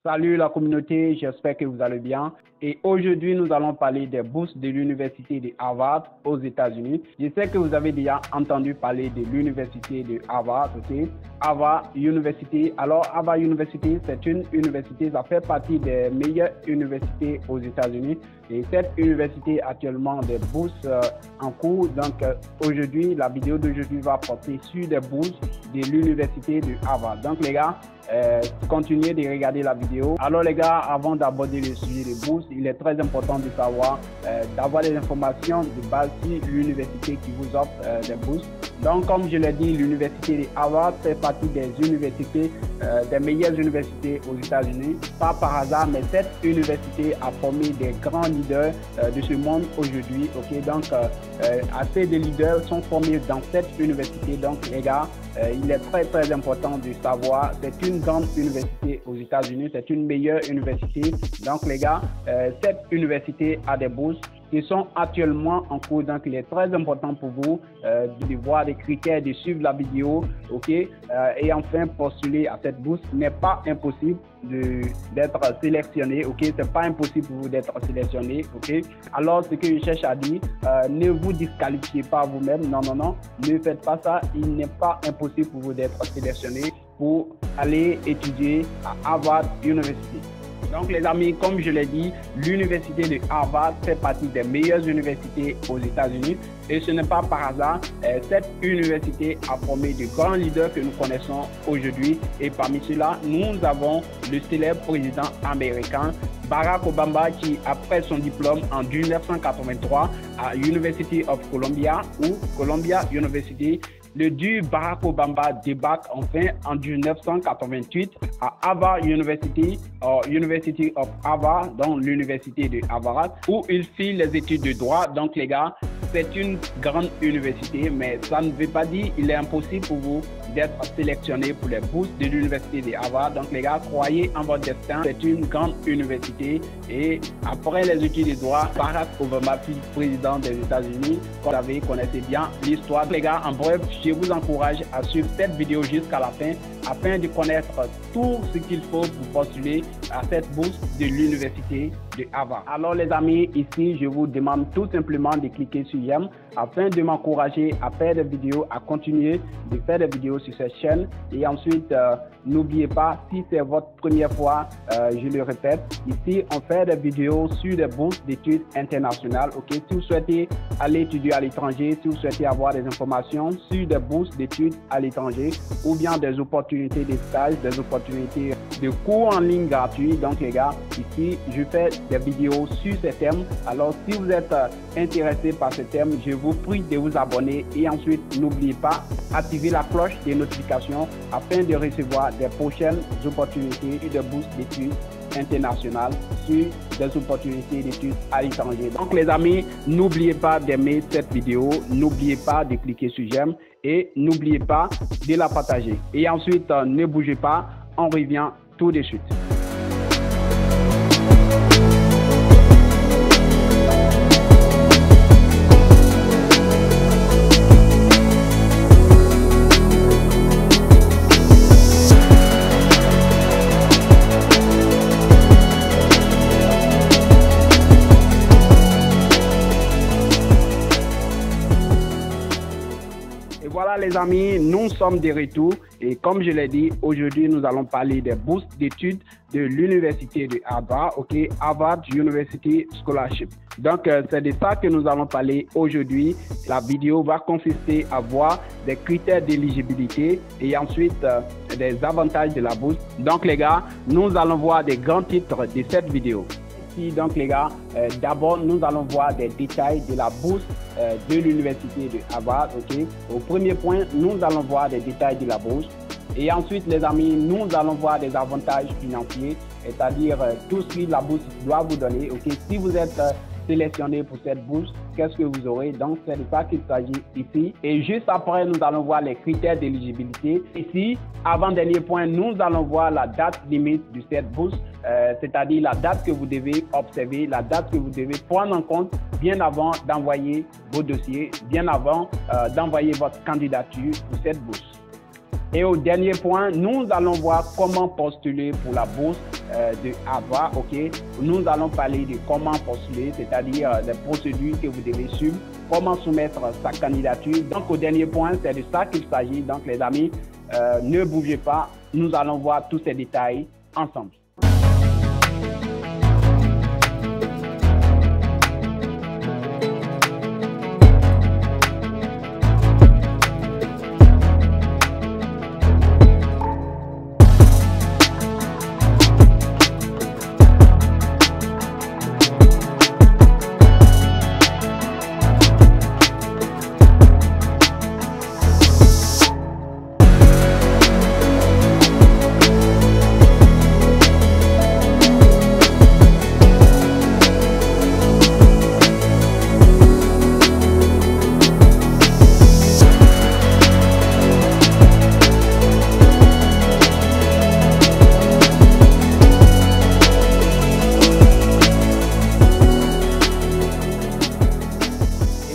Salut la communauté, j'espère que vous allez bien. Et aujourd'hui, nous allons parler des bourses de l'université de Harvard aux États-Unis. Je sais que vous avez déjà entendu parler de l'université de Harvard, ok? Harvard University. Alors, Harvard University, c'est une université, ça fait partie des meilleures universités aux États-Unis. Et cette université a actuellement des bourses en cours. Donc, aujourd'hui, la vidéo d'aujourd'hui va porter sur des bourses de l'université de Harvard. Donc, les gars, continuez de regarder la vidéo. Alors les gars, avant d'aborder le sujet des bourses, il est très important de savoir, d'avoir des informations de base sur l'université qui vous offre des bourses. Donc comme je l'ai dit, l'université de Harvard fait partie des universités, des meilleures universités aux États-Unis. Pas par hasard, mais cette université a formé des grands leaders de ce monde aujourd'hui. Okay? Donc assez de leaders sont formés dans cette université. Donc les gars, il est très important de savoir, c'est une grande université aux États-Unis, c'est une meilleure université. Donc les gars, cette université a des bourses qui sont actuellement en cours. Donc il est très important pour vous de voir les critères, de suivre la vidéo, ok, et enfin postuler à cette bourse. Il n'est pas impossible d'être sélectionné, ok, c'est pas impossible pour vous d'être sélectionné, ok. Alors ce que je cherche à dire, ne vous disqualifiez pas vous-même, non, ne faites pas ça. Il n'est pas impossible pour vous d'être sélectionné pour aller étudier à Harvard University. Donc les amis, comme je l'ai dit, l'université de Harvard fait partie des meilleures universités aux États-Unis et ce n'est pas par hasard. Cette université a formé de grands leaders que nous connaissons aujourd'hui et parmi ceux-là, nous avons le célèbre président américain Barack Obama qui, après son diplôme en 1983 à University of Columbia ou Columbia University, le dur Barack Obama débarque enfin en 1988 à Harvard University, University of Harvard, donc l'université de Harvard, où il fit les études de droit. Donc les gars, c'est une grande université, mais ça ne veut pas dire qu'il est impossible pour vous d'être sélectionné pour les bourses de l'université de Harvard. Donc les gars, croyez en votre destin. C'est une grande université et après les études de droit, Barack Obama fut président des États-Unis. Comme vous savez, connaissez bien l'histoire. Les gars, en bref, je vous encourage à suivre cette vidéo jusqu'à la fin afin de connaître tout ce qu'il faut pour postuler à cette bourse de l'université de Harvard. Alors les amis, ici, je vous demande tout simplement de cliquer sur j'aime afin de m'encourager à faire des vidéos, à continuer de faire des vidéos sur cette chaîne. Et ensuite, n'oubliez pas, si c'est votre première fois, je le répète, ici, on fait des vidéos sur des bourses d'études internationales. Ok, si vous souhaitez aller étudier à l'étranger, si vous souhaitez avoir des informations sur des bourses d'études à l'étranger ou bien des opportunités de stage, des opportunités de cours en ligne gratuits. Donc les gars, ici, je fais des vidéos sur ces thèmes. Alors, si vous êtes intéressé par ce thème, je vous prie de vous abonner et ensuite, n'oubliez pas, activer la cloche des notifications afin de recevoir des prochaines opportunités de bourses d'études internationales sur des opportunités d'études à l'étranger. Donc les amis, n'oubliez pas d'aimer cette vidéo, n'oubliez pas de cliquer sur j'aime et n'oubliez pas de la partager. Et ensuite, ne bougez pas, on revient tout de suite. Voilà les amis, nous sommes de retour et comme je l'ai dit, aujourd'hui nous allons parler des bourses d'études de l'université de Harvard, ok, Harvard University Scholarship. Donc c'est de ça que nous allons parler aujourd'hui. La vidéo va consister à voir des critères d'éligibilité et ensuite des avantages de la bourse. Donc les gars, nous allons voir des grands titres de cette vidéo. Donc les gars, d'abord nous allons voir des détails de la bourse de l'université de Harvard. Okay? Au premier point, nous allons voir des détails de la bourse et ensuite les amis, nous allons voir des avantages financiers, c'est-à-dire tout ce que la bourse doit vous donner. Okay? Si vous êtes sélectionné pour cette bourse, qu'est-ce que vous aurez? Donc c'est de ça qu'il s'agit ici. Et juste après, nous allons voir les critères d'éligibilité. Ici, avant-dernier point, nous allons voir la date limite de cette bourse, c'est-à-dire la date que vous devez observer, la date que vous devez prendre en compte bien avant d'envoyer vos dossiers, bien avant d'envoyer votre candidature pour cette bourse. Et au dernier point, nous allons voir comment postuler pour la bourse de Harvard. Ok, nous allons parler de comment postuler, c'est-à-dire les procédures que vous devez suivre, comment soumettre sa candidature. Donc au dernier point, c'est de ça qu'il s'agit. Donc les amis, ne bougez pas, nous allons voir tous ces détails ensemble.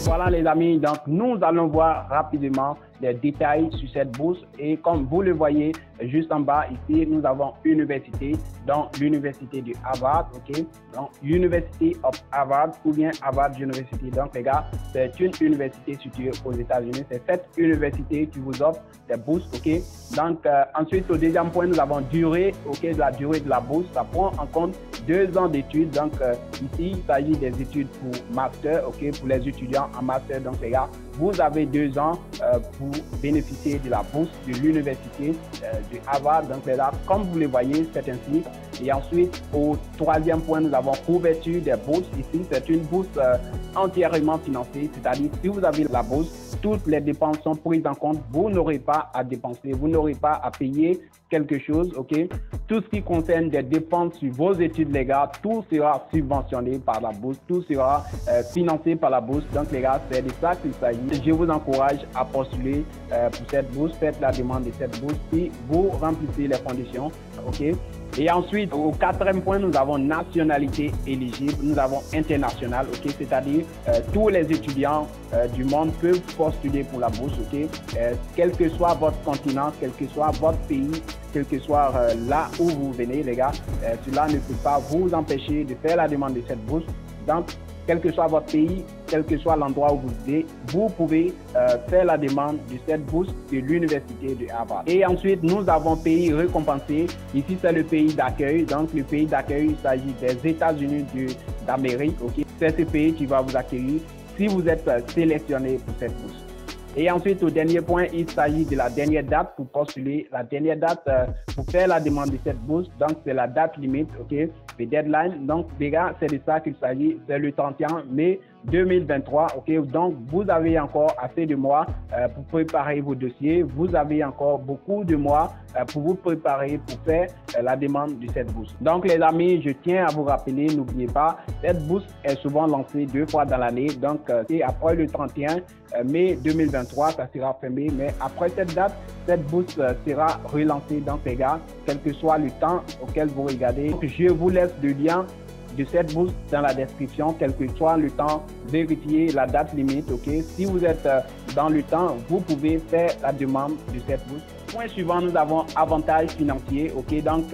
Voilà les amis, donc nous allons voir rapidement les détails sur cette bourse et comme vous le voyez juste en bas ici, nous avons université, donc l'université de Harvard, ok, donc University of Harvard ou bien Harvard University. Donc les gars, c'est une université située aux États-Unis, c'est cette université qui vous offre des bourses, ok. Donc ensuite au deuxième point, nous avons durée, ok, la durée de la bourse, ça prend en compte 2 ans d'études. Donc ici, il s'agit des études pour master, ok, pour les étudiants en master. Donc les gars, vous avez 2 ans pour bénéficier de la bourse de l'université de Harvard. Donc là, comme vous le voyez, c'est ainsi. Et ensuite, au troisième point, nous avons couverture des bourses. Ici, c'est une bourse entièrement financée, c'est-à-dire si vous avez la bourse, toutes les dépenses sont prises en compte. Vous n'aurez pas à dépenser, vous n'aurez pas à payer quelque chose, ok. Tout ce qui concerne des dépenses sur vos études, les gars, tout sera subventionné par la bourse, tout sera financé par la bourse. Donc les gars, c'est de ça qu'il s'agit. Je vous encourage à postuler pour cette bourse. Faites la demande de cette bourse si vous remplissez les conditions, ok. Et ensuite, au quatrième point, nous avons nationalité éligible, nous avons international, ok, c'est-à-dire tous les étudiants du monde peuvent postuler pour la bourse, ok, quel que soit votre continent, quel que soit votre pays, quel que soit là où vous venez, les gars, cela ne peut pas vous empêcher de faire la demande de cette bourse. Donc, quel que soit votre pays, quel que soit l'endroit où vous vivez, vous pouvez faire la demande de cette bourse de l'université de Harvard. Et ensuite, nous avons pays récompensé. Ici, c'est le pays d'accueil. Donc, le pays d'accueil, il s'agit des États-Unis d'Amérique. Okay? C'est ce pays qui va vous accueillir si vous êtes sélectionné pour cette bourse. Et ensuite, au dernier point, il s'agit de la dernière date pour postuler. La dernière date pour faire la demande de cette bourse. Donc, c'est la date limite, ok, le deadline. Donc, les gars, c'est de ça qu'il s'agit. C'est le 31 mai 2023, ok. Donc, vous avez encore assez de mois pour préparer vos dossiers. Vous avez encore beaucoup de mois pour vous préparer pour faire la demande de cette bourse. Donc, les amis, je tiens à vous rappeler, n'oubliez pas, cette bourse est souvent lancée 2 fois dans l'année. Donc, c'est après le 31 mai 2023, ça sera fermé. Mais après cette date, cette bourse sera relancée. Donc, les gars, quel que soit le temps auquel vous regardez, je vous laisse le lien de cette bourse dans la description, quel que soit le temps, vérifiez la date limite, ok. Si vous êtes dans le temps, vous pouvez faire la demande de cette bourse. Point suivant, nous avons avantages financiers, ok. Donc,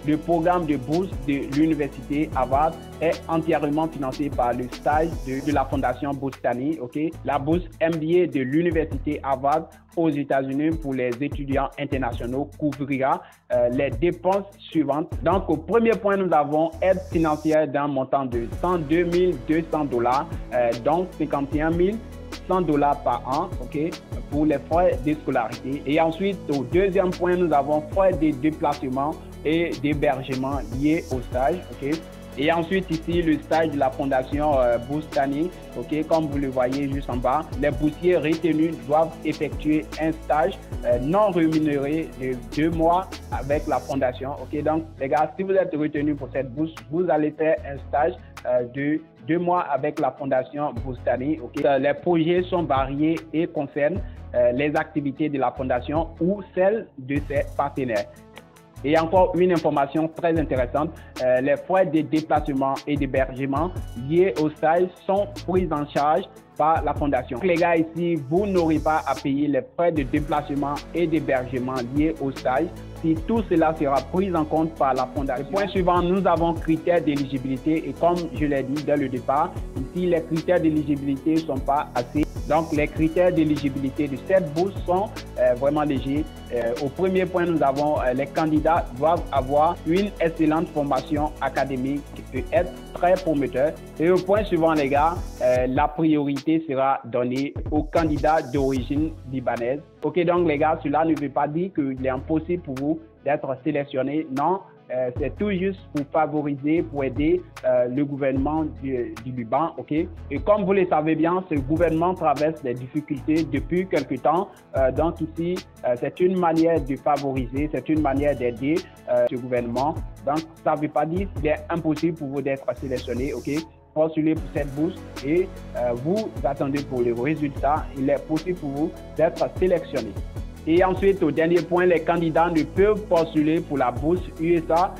le programme de bourse de l'université Harvard est entièrement financé par le stage de la fondation Boostani, ok. La bourse MBA de l'université Harvard aux États-Unis pour les étudiants internationaux couvrira les dépenses suivantes. Donc, au premier point, nous avons aide financière d'un montant de 102 200 $, donc 51 100 $ par an, ok, pour les frais de scolarité. Et ensuite, au deuxième point, nous avons frais de déplacement et d'hébergement liés au stage, ok. Et ensuite, ici, le stage de la fondation Boostani, ok, comme vous le voyez juste en bas, les boursiers retenus doivent effectuer un stage non rémunéré de 2 mois avec la fondation, ok. Donc, les gars, si vous êtes retenu pour cette bourse, vous allez faire un stage de 2 mois avec la fondation Boostani, ok. Les projets sont variés et concernent les activités de la fondation ou celles de ses partenaires. Et encore une information très intéressante, les frais de déplacement et d'hébergement liés au stage sont pris en charge par la fondation. Donc, les gars, ici, vous n'aurez pas à payer les frais de déplacement et d'hébergement liés au stage si tout cela sera pris en compte par la fondation. Point suivant, nous avons critères d'éligibilité et comme je l'ai dit dès le départ, ici, les critères d'éligibilité ne sont pas assez. Donc, les critères d'éligibilité de cette bourse sont vraiment légers. Au premier point, nous avons les candidats doivent avoir une excellente formation académique et être très prometteur. Et au point suivant, les gars, la priorité sera donnée aux candidats d'origine libanaise. Ok, donc les gars, cela ne veut pas dire qu'il est impossible pour vous d'être sélectionné. Non, c'est tout juste pour favoriser, pour aider le gouvernement du Liban, ok? Et comme vous le savez bien, ce gouvernement traverse des difficultés depuis quelque temps. Donc ici, c'est une manière de favoriser, c'est une manière d'aider ce gouvernement. Donc, ça ne veut pas dire qu'il est impossible pour vous d'être sélectionné, ok? Postulez pour cette bourse et vous attendez pour les résultats. Il est possible pour vous d'être sélectionné. Et ensuite, au dernier point, les candidats ne peuvent postuler pour la bourse USA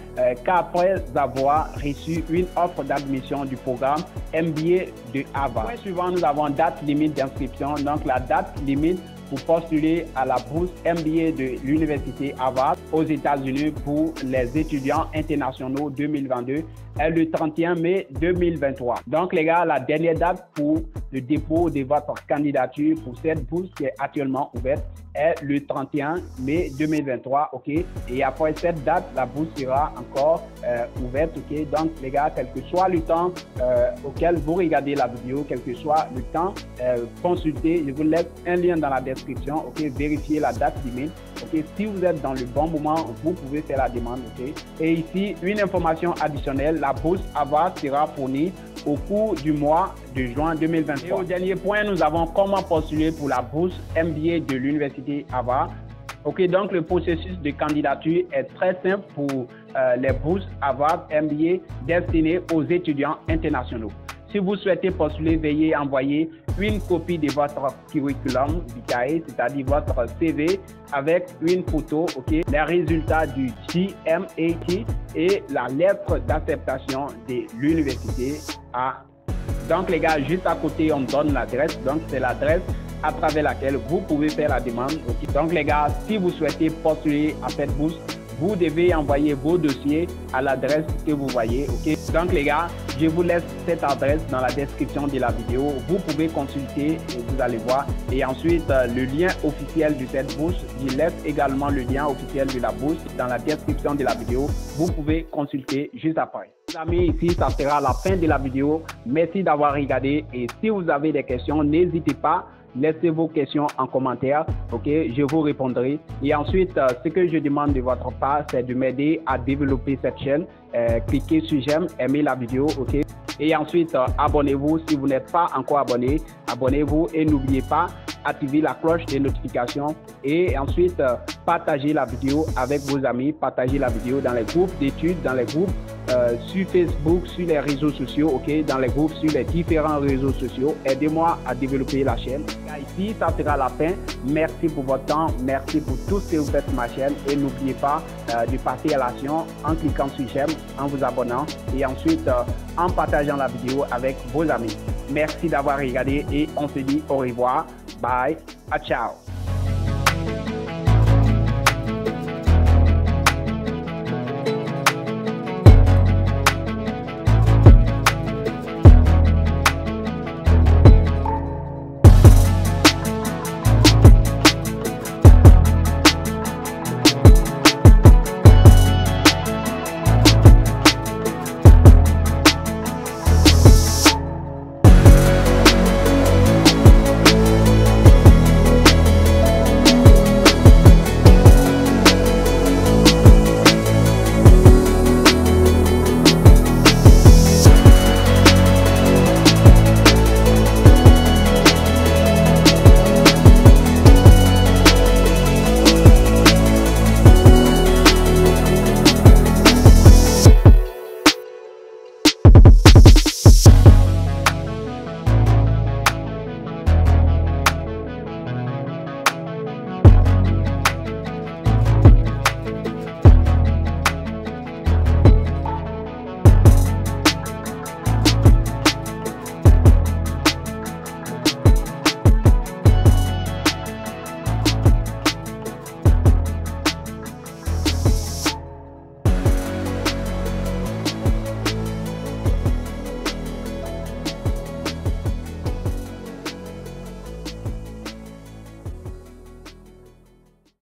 qu'après avoir reçu une offre d'admission du programme MBA de Harvard. Point suivant, nous avons date limite d'inscription. Donc, la date limite pour postuler à la bourse MBA de l'Université Harvard aux États-Unis pour les étudiants internationaux 2022 est le 31 mai 2023. Donc, les gars, la dernière date pour le dépôt de votre candidature pour cette bourse qui est actuellement ouverte est le 31 mai 2023, ok? Et après cette date, la bourse sera encore ouverte, ok? Donc, les gars, quel que soit le temps auquel vous regardez la vidéo, quel que soit le temps, consultez, je vous laisse un lien dans la description, ok? Vérifiez la date limite, ok? Si vous êtes dans le bon moment, vous pouvez faire la demande, ok? Et ici, une information additionnelle, la bourse Harvard sera fournie au cours du mois de juin 2023. Et au dernier point, nous avons comment postuler pour la bourse MBA de l'Université Harvard. Ok, donc le processus de candidature est très simple pour les bourses Harvard MBA destinées aux étudiants internationaux. Si vous souhaitez postuler, veuillez envoyer une copie de votre curriculum vitae, c'est-à-dire votre CV avec une photo, ok, les résultats du GMAT et la lettre d'acceptation de l'université. Donc les gars, juste à côté, on donne l'adresse. Donc c'est l'adresse à travers laquelle vous pouvez faire la demande. Okay. Donc les gars, si vous souhaitez postuler à cette bourse, vous devez envoyer vos dossiers à l'adresse que vous voyez. Okay. Donc les gars, je vous laisse cette adresse dans la description de la vidéo. Vous pouvez consulter et vous allez voir. Et ensuite, le lien officiel de cette bourse, je laisse également le lien officiel de la bourse dans la description de la vidéo. Vous pouvez consulter juste après. Les amis, ici, ça sera la fin de la vidéo. Merci d'avoir regardé. Et si vous avez des questions, n'hésitez pas. Laissez vos questions en commentaire, ok, je vous répondrai. Et ensuite, ce que je demande de votre part, c'est de m'aider à développer cette chaîne. Cliquez sur j'aime, aimez la vidéo, ok. Et ensuite, abonnez-vous si vous n'êtes pas encore abonné. Abonnez-vous et n'oubliez pas activer la cloche des notifications. Et ensuite, partagez la vidéo avec vos amis. Partagez la vidéo dans les groupes d'études, dans les groupes sur Facebook, sur les réseaux sociaux, ok, dans les groupes sur les différents réseaux sociaux. Aidez-moi à développer la chaîne. Ici, ça sera la fin. Merci pour votre temps. Merci pour tout ce que vous faites sur ma chaîne. Et n'oubliez pas de passer à l'action en cliquant sur j'aime, en vous abonnant et ensuite en partageant la vidéo avec vos amis. Merci d'avoir regardé et on se dit au revoir. Bye. Ciao.